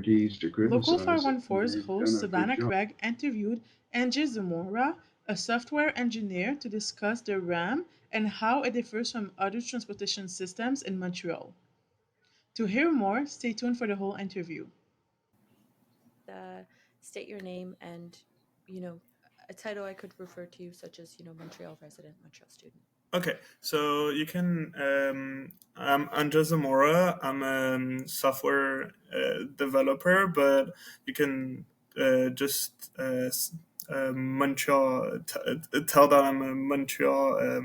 to Local criticize it. 414's They've done host a good Savannah job. Craig interviewed Angie Zamora, a software engineer, to discuss the RAM and how it differs from other transportation systems in Montreal. To hear more, stay tuned for the whole interview. uh, State your name and, you know, a title I could refer to you, such as, Montreal resident, Montreal student. Okay, so you can. I'm Anja Zamora. I'm a software developer, but you can just Montreal. Tell that I'm a Montreal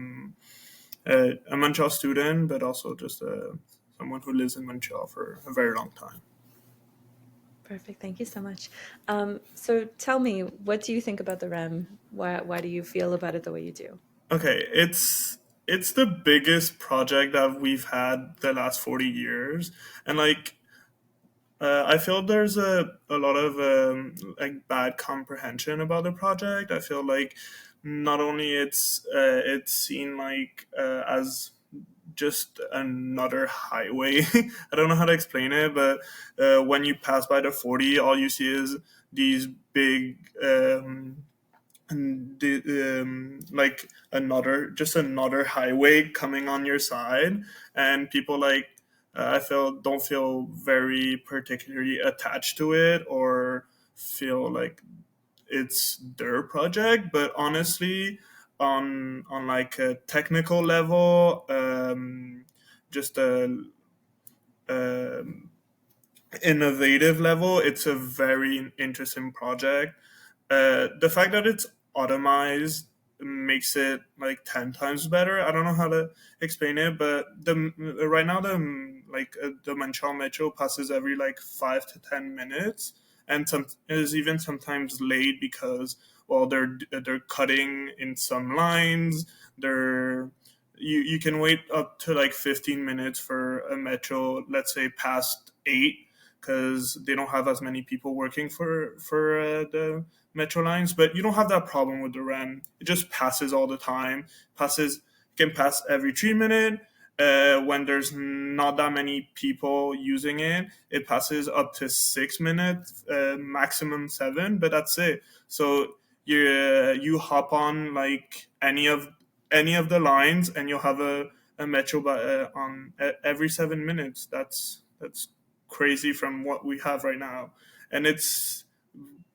student, but also just someone who lives in Montreal for a very long time. Perfect. Thank you so much. So tell me, what do you think about the REM? Why do you feel about it the way you do? Okay, it's the biggest project that we've had the last 40 years, and like I feel there's a lot of like bad comprehension about the project. I feel like not only it's seen like as just another highway. I don't know how to explain it, but when you pass by the 40, all you see is these big like another highway coming on your side, and people like I feel don't feel very particularly attached to it or feel like it's their project. But honestly, on like a technical level, just a innovative level, it's a very interesting project. The fact that it's automized makes it like 10 times better. I don't know how to explain it, but the right now the Montreal Metro passes every like 5 to 10 minutes, and some is even sometimes late because well they're cutting in some lines. They're you can wait up to like 15 minutes for a metro, let's say past 8, because they don't have as many people working for the metro lines. But you don't have that problem with the REM. It just passes all the time. Passes can pass every 3 minutes. When there's not that many people using it, it passes up to 6 minutes, maximum 7. But that's it. So you hop on like any of the lines, and you'll have a metro on every 7 minutes. That's crazy from what we have right now, and it's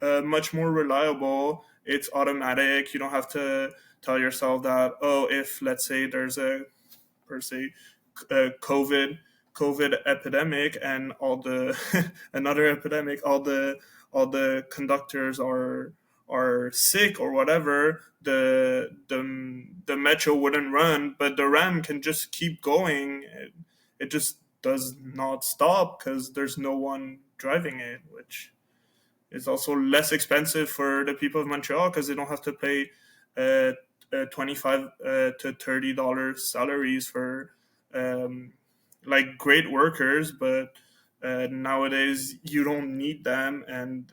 much more reliable. It's automatic. You don't have to tell yourself that, oh, if let's say there's a per se COVID epidemic and all the another epidemic, all the conductors are sick or whatever, the metro wouldn't run, but the ram can just keep going. It just does not stop because there's no one driving it, which is also less expensive for the people of Montreal because they don't have to pay uh, 25 to $30 salaries for um, like great workers. But nowadays you don't need them, and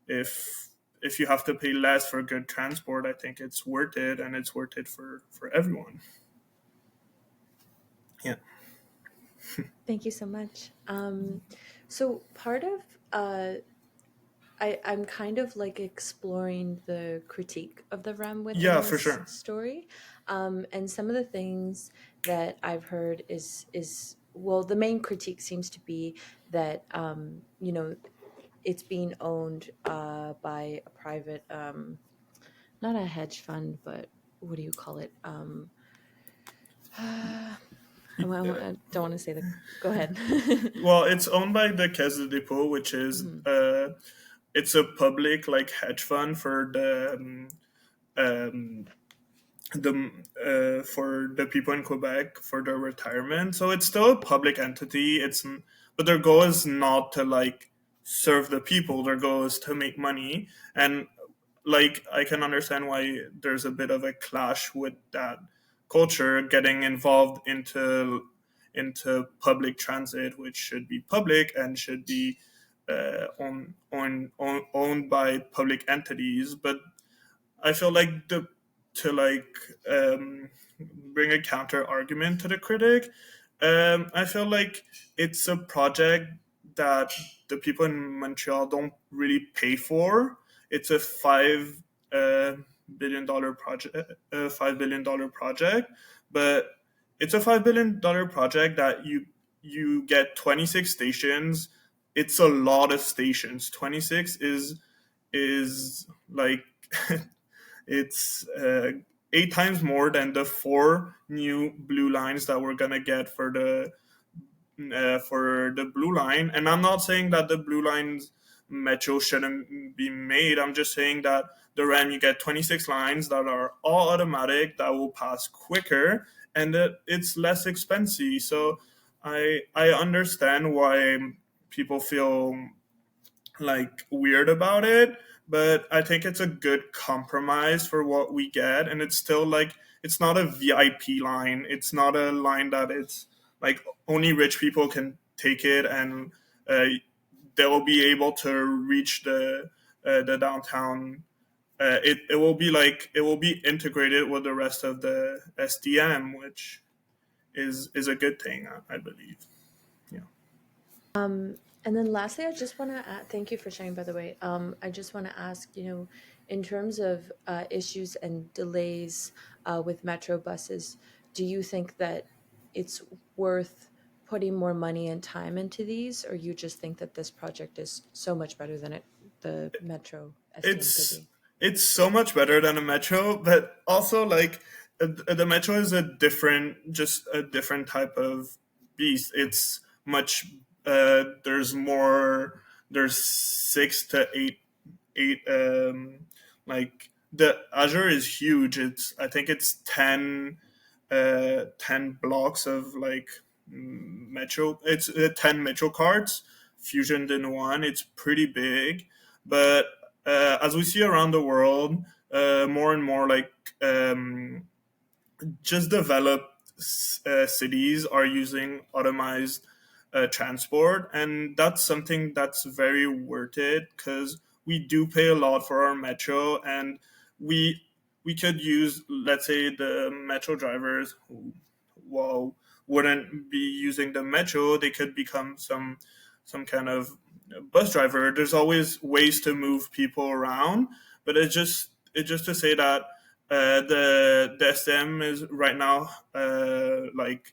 if if you have to pay less for good transport, I think it's worth it, and it's worth it for everyone. Yeah. Thank you so much. So part of I'm kind of like exploring the critique of the REM within Yeah, for this sure. story, and some of the things that I've heard is well, the main critique seems to be that it's being owned by a private, not a hedge fund, but what do you call it? I don't want to say the. Go ahead. Well, it's owned by the Caisse de Dépôt, which is Mhm. it's a public like hedge fund for um, for the people in Quebec for their retirement. So it's still a public entity. But their goal is not to like serve the people. Their goal is to make money, and like I can understand why there's a bit of a clash with that culture getting involved into public transit, which should be public and should be owned by public entities. But I feel like the to like bring a counter argument to the critic. I feel like it's a project that the people in Montreal don't really pay for. It's a $5 billion project, $5 billion project, but it's a $5 billion project that you get 26 stations. It's a lot of stations. 26 is like it's 8 times more than the 4 new blue lines that we're gonna get for the blue line. And I'm not saying that the blue line's metro shouldn't be made. I'm just saying that the RAM, you get 26 lines that are all automatic, that will pass quicker, and that it's less expensive. So I understand why people feel like weird about it, but I think it's a good compromise for what we get. And it's still like, it's not a VIP line. It's not a line that it's like only rich people can take it, and uh, they'll be able to reach the downtown. It will be like, it will be integrated with the rest of the SDM, which is a good thing, I believe. Yeah. And then lastly, I just want to thank you for sharing, by the way. I just want to ask, in terms of issues and delays with Metro buses, do you think that it's worth putting more money and time into these, or you just think that this project is so much better than the Metro STM could it's be? it's so much better than a metro, but also like the metro is just a different type of beast. It's much there's more, there's 6 to 8 like the Azure is huge. It's, I think it's 10 blocks of like metro. It's 10 metro cards fusioned in one. It's pretty big, but as we see around the world, more and more like just developed cities are using automized transport, and that's something that's very worth it, because we do pay a lot for our metro, and we we could use, let's say, the metro drivers who, well, wouldn't be using the metro, they could become some kind of bus driver. There's always ways to move people around, but it's just to say that the SM is right now like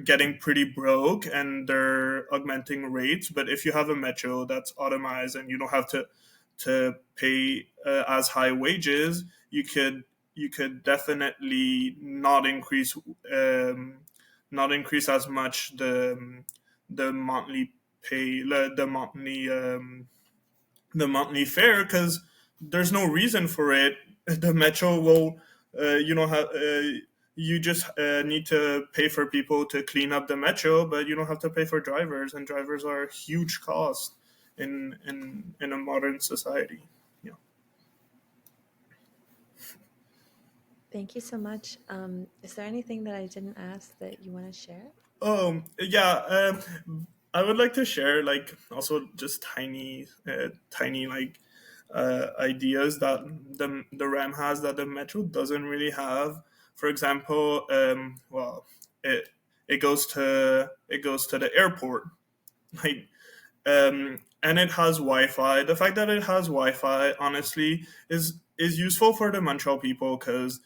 getting pretty broke, and they're augmenting rates. But if you have a metro that's automized and you don't have to pay as high wages, you could definitely not increase as much the monthly pay, the monthly fare, because there's no reason for it. The metro will, you know, you just need to pay for people to clean up the metro, but you don't have to pay for drivers, and drivers are a huge cost in a modern society. Yeah. Thank you so much. Is there anything that I didn't ask that you want to share? Yeah. I would like to share like also just tiny like ideas that the RAM has that the Metro doesn't really have. For example, well, it it goes to the airport, like, and it has Wi-Fi. The fact that it has Wi-Fi, honestly, is useful for the Montreal people, because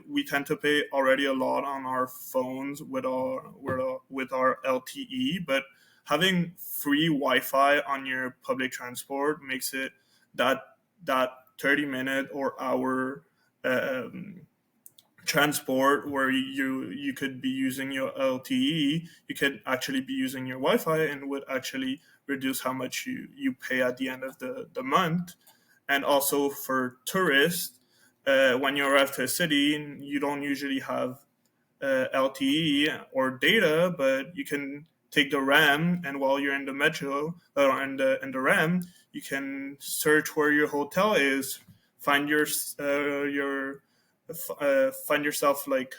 we tend to pay already a lot on our phones with our LTE, but having free Wi-Fi on your public transport makes it that that 30-minute or hour um, transport where you could be using your LTE, you could actually be using your Wi-Fi, and would actually reduce how much you pay at the end of the month. And also for tourists, when you arrive to a city, you don't usually have LTE or data, but you can take the RAM, and while you're in the metro or in the RAM, you can search where your hotel is, find find yourself like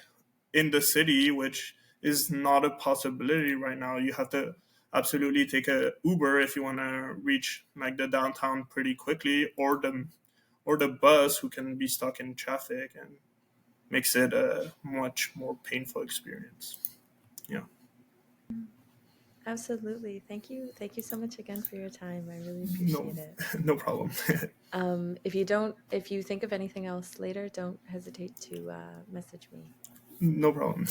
in the city, which is not a possibility right now. You have to absolutely take a Uber if you want to reach like the downtown pretty quickly, or the bus, who can be stuck in traffic, and makes it a much more painful experience. Yeah. Absolutely. Thank you so much again for your time. I really No, appreciate it. no problem. If you think of anything else later, don't hesitate to message me. No problem.